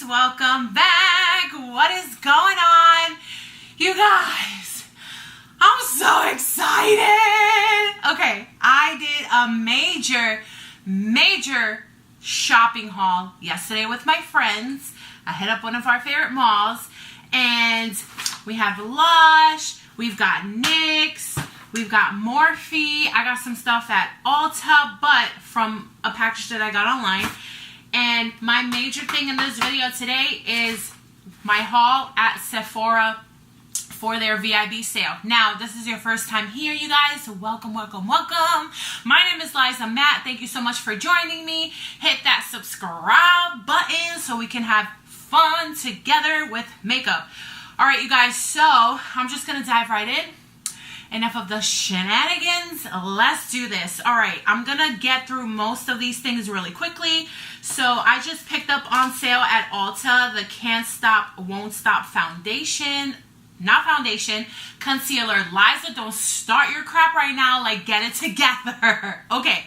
welcome back. What is going on? You guys, I'm so excited. Okay, I did a major shopping haul yesterday with my friends. I hit up one of our favorite malls and we have Lush, we've got NYX, we've got Morphe. I got some stuff at Ulta, but from a package that I got online. And my major thing in this video today is my haul at Sephora for their VIB sale. Now, this is your first time here, you guys, so welcome, welcome, welcome. My name is Liza Matt. Thank you so much for joining me. Hit that subscribe button so we can have fun together with makeup. All right, you guys, so I'm just gonna dive right in. Enough of the shenanigans, let's do this. All right, I'm gonna get through most of these things really quickly. So I just picked up on sale at Ulta the Can't Stop, Won't Stop foundation. Not foundation, concealer. Liza, don't start your crap right now. Like, get it together. Okay,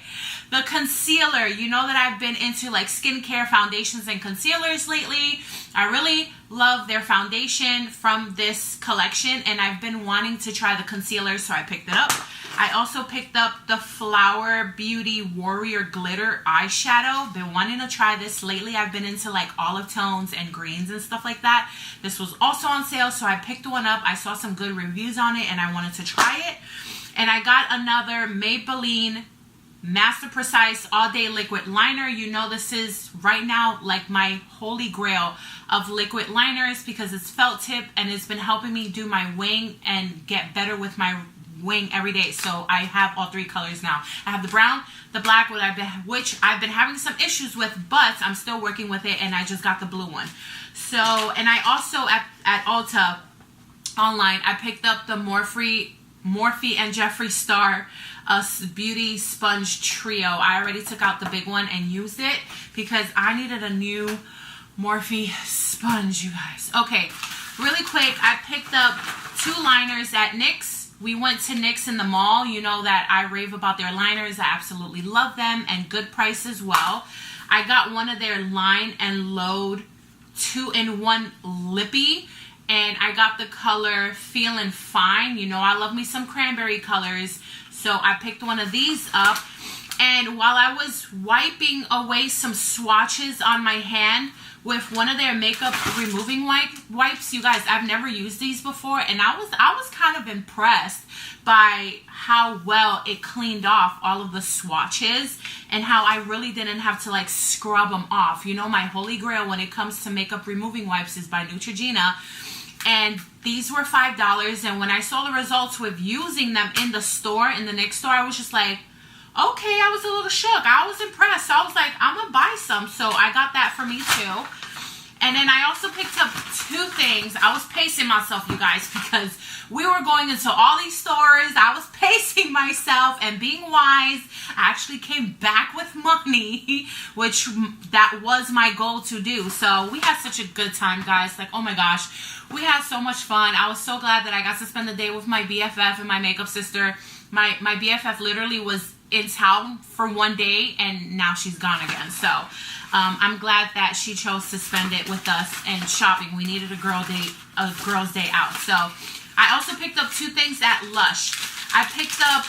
the concealer. You know that I've been into like skincare foundations and concealers lately. I really love their foundation from this collection, and I've been wanting to try the concealer, so I picked it up. I also picked up the Flower Beauty Warrior Glitter Eyeshadow. Been wanting to try this lately. I've been into like olive tones and greens and stuff like that. This was also on sale, so I picked one up. I saw some good reviews on it and I wanted to try it. And I got another Maybelline Master Precise All Day Liquid Liner. You know, this is right now like my holy grail of liquid liners because it's felt tip and it's been helping me do my wing and get better with my wing every day. So I have all three colors now. I have the brown, the black, which I've been having some issues with, but I'm still working with it, and I just got the blue one. So, and I also at Ulta online, I picked up the Morphe and Jeffree Star Beauty Sponge Trio. I already took out the big one and used it because I needed a new Morphe sponge, you guys. Okay, really quick, I picked up 2 liners at NYX. We went to NYX in the mall. You know that I rave about their liners. I absolutely love them, and good price as well. I got one of their Line and Load 2-in-1 Lippy, and I got the color Feelin' Fine. You know I love me some cranberry colors, so I picked one of these up. And while I was wiping away some swatches on my hand with one of their makeup removing wipes, you guys, I've never used these before, and I was kind of impressed by how well it cleaned off all of the swatches and how I really didn't have to like scrub them off. You know, my holy grail when it comes to makeup removing wipes is by Neutrogena, and these were $5. And when I saw the results with using them in the store, in the NYX store, I was just like, okay, I was a little shook. I was impressed. So I was like, I'm gonna buy some. So I got that for me too. And then I also picked up 2 things. I was pacing myself, you guys, because we were going into all these stores. I was pacing myself and being wise. I actually came back with money, which that was my goal to do. So we had such a good time, guys. Like, oh my gosh, we had so much fun. I was so glad that I got to spend the day with my BFF and my makeup sister. My BFF literally was in town for one day and now she's gone again. So I'm glad that she chose to spend it with us and shopping. We needed a girl's day out. So I also picked up 2 things at Lush. I picked up,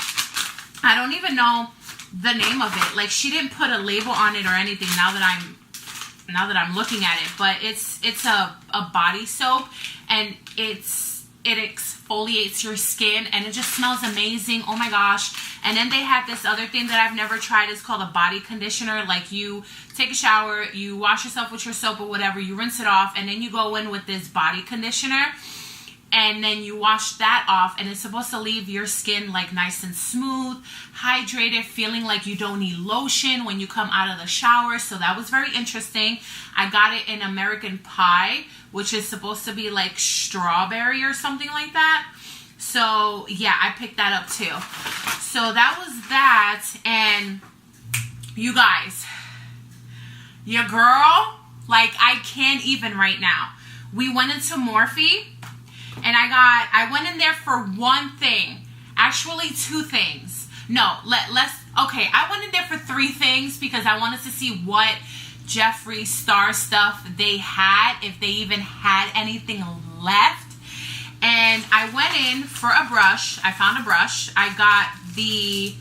I don't even know the name of it. Like, she didn't put a label on it or anything now that I'm looking at it, but it's a body soap, and it exfoliates your skin and it just smells amazing. Oh my gosh. And then they had this other thing that I've never tried. It's called a body conditioner. Like, you take a shower, you wash yourself with your soap or whatever, you rinse it off, and then you go in with this body conditioner and then you wash that off, and it's supposed to leave your skin like nice and smooth, hydrated, feeling like you don't need lotion when you come out of the shower. So that was very interesting. I got it in American Pie, which is supposed to be like strawberry or something like that. So yeah, I picked that up too. So that was that. And you guys, your girl, like, I can't even right now. We went into Morphe, and I went in there for one thing. Actually, 2 things. No, okay, I went in there for 3 things because I wanted to see what Jeffree Star stuff they had, if they even had anything left. And I went in for a brush. I found a brush. I got the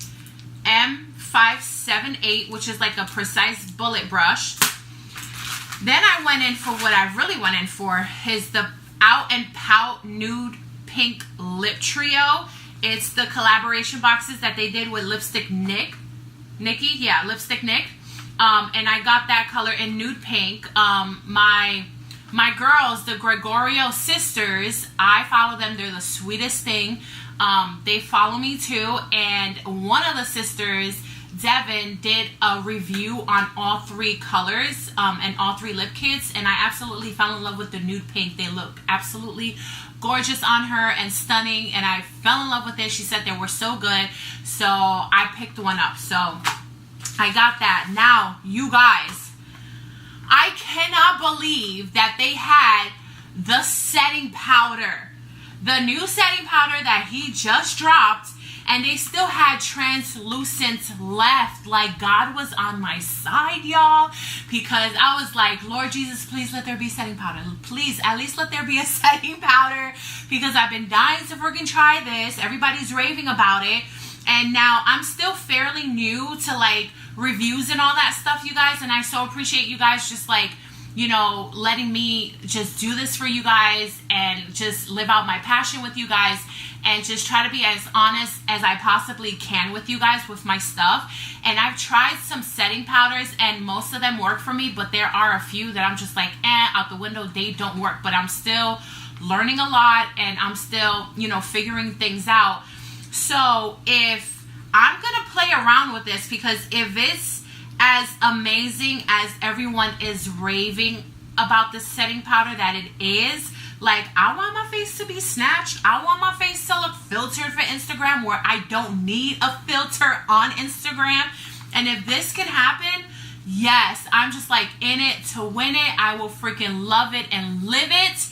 M578, which is like a precise bullet brush. Then I went in for what I really went in for, is the Out and Pout Nude Pink Lip Trio. It's the collaboration boxes that they did with Lipstick Nick. Lipstick Nick. And I got that color in nude pink. My girls, the Gregorio sisters, I follow them. They're the sweetest thing. They follow me too. And one of the sisters, Devin, did a review on all 3 colors and all 3 lip kits. And I absolutely fell in love with the nude pink. They look absolutely gorgeous on her and stunning. And I fell in love with it. She said they were so good. So I picked one up. So I got that. Now, you guys, I cannot believe that they had the setting powder. The new setting powder that he just dropped, and they still had translucent left. Like, God was on my side, y'all, because I was like, Lord Jesus, please let there be setting powder. Please, at least let there be a setting powder, because I've been dying to freaking try this. Everybody's raving about it. And now I'm still fairly new to like reviews and all that stuff, you guys. And I so appreciate you guys just like, you know, letting me just do this for you guys and just live out my passion with you guys and just try to be as honest as I possibly can with you guys with my stuff. And I've tried some setting powders and most of them work for me, but there are a few that I'm just like, out the window, they don't work. But I'm still learning a lot and I'm still, you know, figuring things out. So if I'm going to play around with this, because if it's as amazing as everyone is raving about the setting powder that it is, like, I want my face to be snatched. I want my face to look filtered for Instagram, where I don't need a filter on Instagram. And if this can happen, yes, I'm just like in it to win it. I will freaking love it and live it.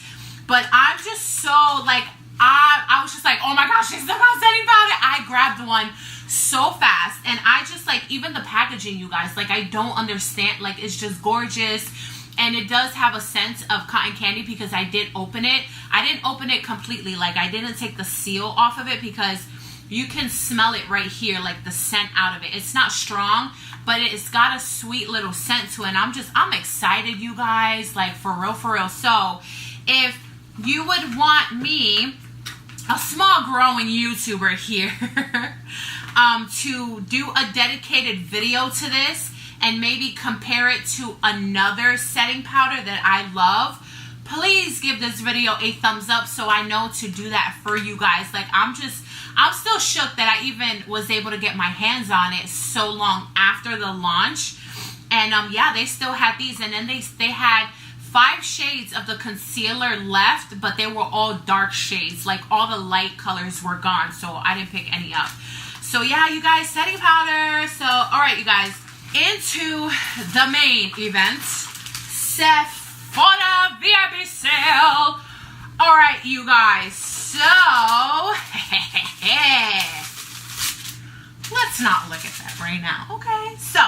But I'm just so like, I was just like, oh my gosh, it's about setting powder. I grabbed one so fast. And I just like, even the packaging, you guys, like, I don't understand. Like, it's just gorgeous. And it does have a scent of cotton candy because I did open it. I didn't open it completely. Like, I didn't take the seal off of it because you can smell it right here, like the scent out of it. It's not strong, but it's got a sweet little scent to it. And I'm excited, you guys, like, for real, for real. So if you would want me, a small growing YouTuber here, to do a dedicated video to this and maybe compare it to another setting powder that I love, please give this video a thumbs up so I know to do that for you guys. Like, I'm still shook that I even was able to get my hands on it so long after the launch. And yeah, they still had these, and then they had 5 shades of the concealer left, but they were all dark shades. Like, all the light colors were gone, so I didn't pick any up. So yeah, you guys, setting powder. So all right, you guys, into the main event, Sephora VIB sale. All right, you guys, so let's not look at that right now, okay? So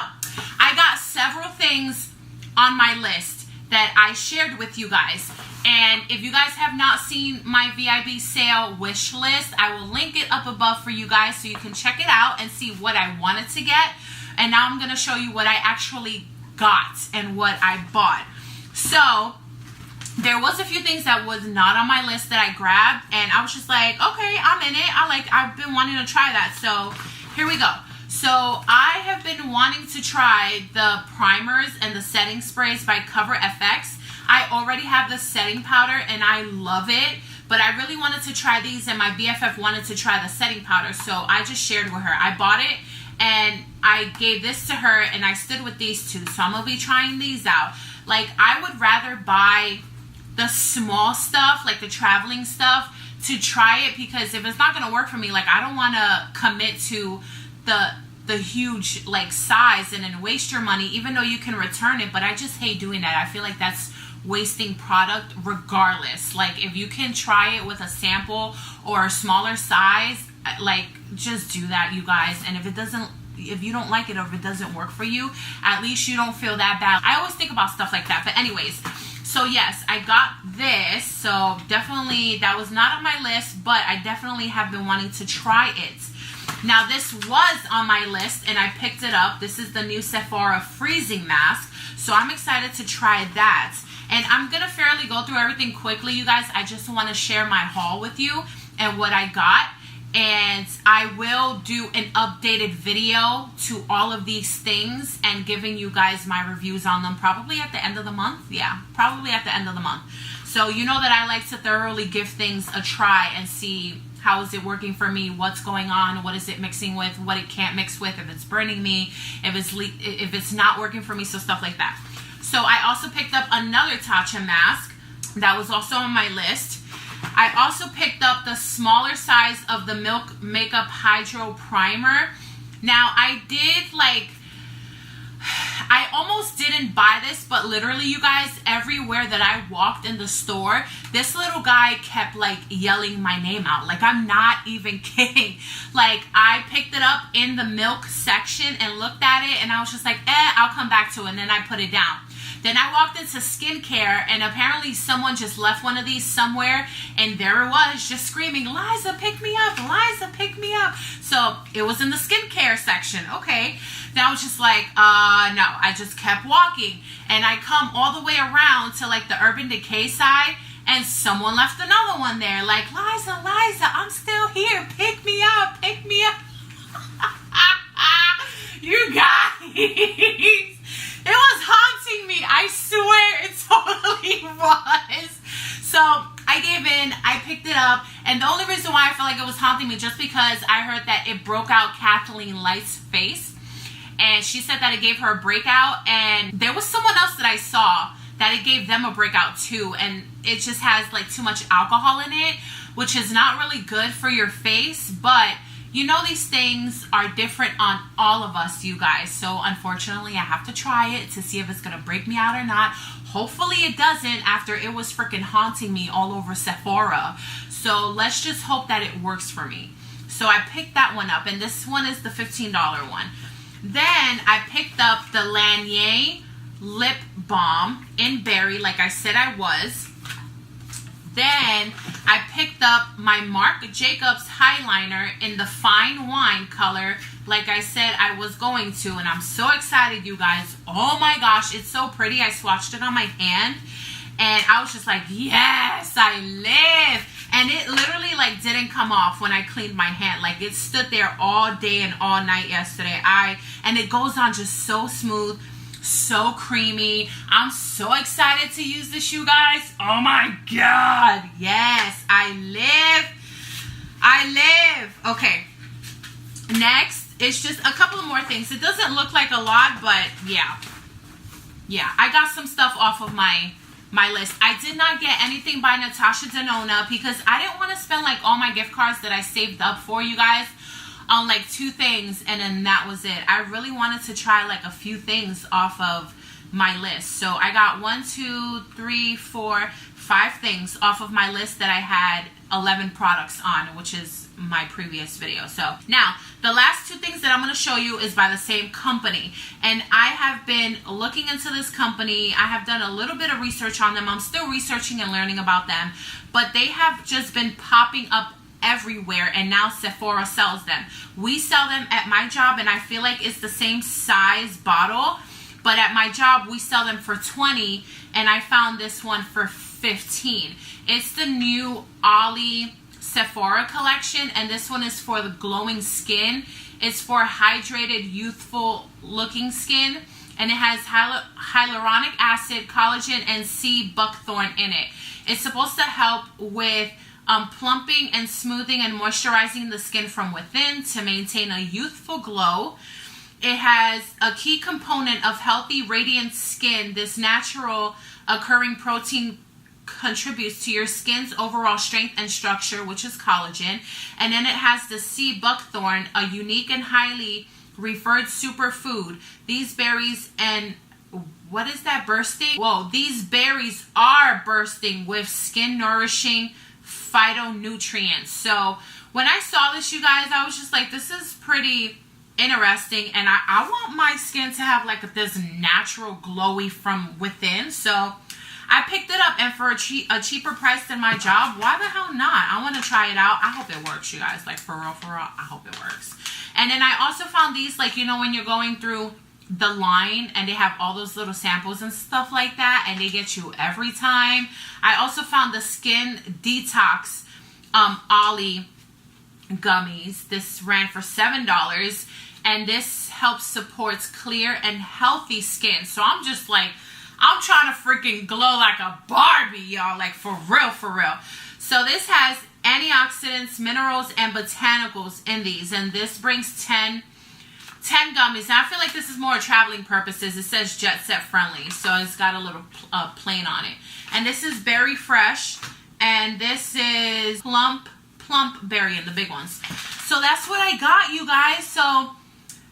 I got several things on my list that I shared with you guys. And if you guys have not seen my VIB sale wish list, I will link it up above for you guys so you can check it out and see what I wanted to get. And now I'm going to show you what I actually got and what I bought. So there was a few things that was not on my list that I grabbed, and I was just like, okay, I'm in it. I've been wanting to try that. So here we go. So I have been wanting to try the primers and the setting sprays by Cover FX. I already have the setting powder and I love it, but I really wanted to try these, and my BFF wanted to try the setting powder. So I just shared with her. I bought it and I gave this to her, and I stood with these two. So I'm going to be trying these out. Like, I would rather buy the small stuff, like the traveling stuff, to try it, because if it's not going to work for me, like, I don't want to commit to the huge like size and then waste your money, even though you can return it. But I just hate doing that. I feel like that's wasting product regardless. Like, if you can try it with a sample or a smaller size, like, just do that, you guys. And if it doesn't if you don't like it or if it doesn't work for you, at least you don't feel that bad. I always think about stuff like that. But anyways, so yes, I got this. So definitely that was not on my list, but I definitely have been wanting to try it. Now this was on my list and I picked it up. This is the new Sephora freezing mask. So I'm excited to try that. And I'm going to fairly go through everything quickly, you guys. I just want to share my haul with you and what I got. And I will do an updated video to all of these things and giving you guys my reviews on them probably at the end of the month. Yeah, probably at the end of the month. So you know that I like to thoroughly give things a try and see how is it working for me, what's going on, what is it mixing with, what it can't mix with, if it's burning me, if it's not working for me, so stuff like that. So I also picked up another Tatcha mask that was also on my list. I also picked up the smaller size of the Milk Makeup Hydro Primer. Now I did I almost didn't buy this, but literally you guys, everywhere that I walked in the store, this little guy kept like yelling my name out. Like, I'm not even kidding. Like, I picked it up in the milk section and looked at it and I was just like, I'll come back to it, and then I put it down. Then I walked into skincare and apparently someone just left one of these somewhere, and there it was, just screaming, Liza, pick me up, Liza, pick me up. So it was in the skincare section. Okay. Then I was just like, no. I just kept walking and I come all the way around to like the Urban Decay side, and someone left another one there. Like, Liza, I'm still here. Pick me up, pick me up. You guys. It was haunting me. I swear it totally was. So I gave in. I picked it up. And the only reason why I felt like it was haunting me, just because I heard that it broke out Kathleen Light's face. And she said that it gave her a breakout. And there was someone else that I saw that it gave them a breakout too. And it just has like too much alcohol in it, which is not really good for your face. But you know, these things are different on all of us, you guys. So unfortunately, I have to try it to see if it's going to break me out or not. Hopefully it doesn't, after it was freaking haunting me all over Sephora. So let's just hope that it works for me. So I picked that one up, and this one is the $15 one. Then I picked up the Laneige Lip Balm in Berry, like I said I was. Then I picked up my Marc Jacobs highliner in the Fine Wine color, like I said I was going to, and I'm so excited, you guys. Oh my gosh, it's so pretty. I swatched it on my hand and I was just like, yes, I live. And it literally like didn't come off when I cleaned my hand. Like, it stood there all day and all night yesterday. And it goes on just so smooth, so creamy. I'm so excited to use this, you guys. Oh my god, yes, I live. Okay, next it's just a couple more things. It doesn't look like a lot, but yeah, I got some stuff off of my list. I did not get anything by Natasha Denona because I didn't want to spend like all my gift cards that I saved up for, you guys, on like 2 things, and then that was it. I really wanted to try like a few things off of my list. So I got 1, 2, 3, 4, 5 things off of my list that I had 11 products on, which is my previous video. So now the last 2 things that I'm going to show you is by the same company, and I have been looking into this company. I have done a little bit of research on them. I'm still researching and learning about them, but they have just been popping up everywhere, and now Sephora sells them. We sell them at my job, and I feel like it's the same size bottle, but at my job we sell them for $20, and I found this one for $15. It's the new Ollie Sephora collection, and this one is for the glowing skin. It's for hydrated, youthful looking skin, and it has hyaluronic acid, collagen, and sea buckthorn in it. It's supposed to help with plumping and smoothing and moisturizing the skin from within to maintain a youthful glow. It has a key component of healthy, radiant skin. This natural occurring protein contributes to your skin's overall strength and structure, which is collagen. And then it has the sea buckthorn, a unique and highly referred superfood. These berries and what is that bursting? Whoa, these berries are bursting with skin nourishing phytonutrients. So when I saw this, you guys, I was just like, this is pretty interesting, and I want my skin to have like this natural glowy from within. So I picked it up, and for a cheaper price than my job, why the hell not? I want to try it out. I hope it works, you guys. Like, for real, I hope it works. And then I also found these, like, you know, when you're going through the line and they have all those little samples and stuff like that, and they get you every time. I also found the Skin Detox Ollie gummies. This ran for $7, and this helps supports clear and healthy skin. So I'm just like, I'm trying to freaking glow like a Barbie, y'all. Like, for real, for real. So this has antioxidants, minerals, and botanicals in these. And this brings 10 gummies. Now, I feel like this is more traveling purposes. It says jet set friendly. So it's got a little plane on it. And this is berry fresh. And this is plump berry in the big ones. So that's what I got, you guys. So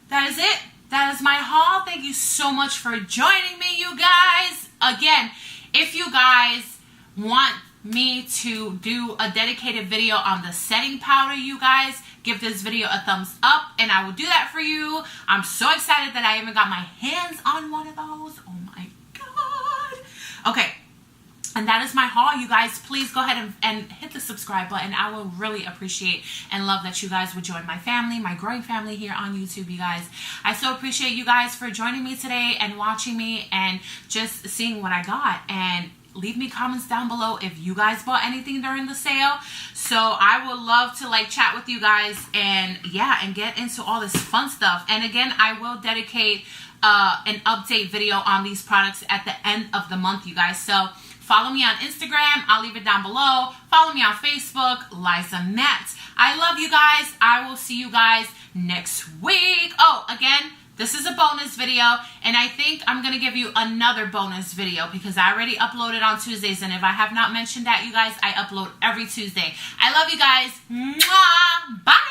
that is it. That is my haul. Thank you so much for joining me, you guys. Again, if you guys want me to do a dedicated video on the setting powder, you guys, give this video a thumbs up, and I will do that for you. I'm so excited that I even got my hands on one of those. Oh my God. Okay. And that is my haul, you guys. Please go ahead and hit the subscribe button. I will really appreciate and love that you guys would join my family, my growing family here on YouTube, you guys. I so appreciate you guys for joining me today and watching me and just seeing what I got. And leave me comments down below if you guys bought anything during the sale. So I would love to like chat with you guys and yeah, and get into all this fun stuff. And again, I will dedicate an update video on these products at the end of the month, you guys. So follow me on Instagram. I'll leave it down below. Follow me on Facebook, Liza Met. I love you guys. I will see you guys next week. Oh, again, this is a bonus video, and I think I'm going to give you another bonus video because I already uploaded on Tuesdays, and if I have not mentioned that, you guys, I upload every Tuesday. I love you guys. Mwah! Bye!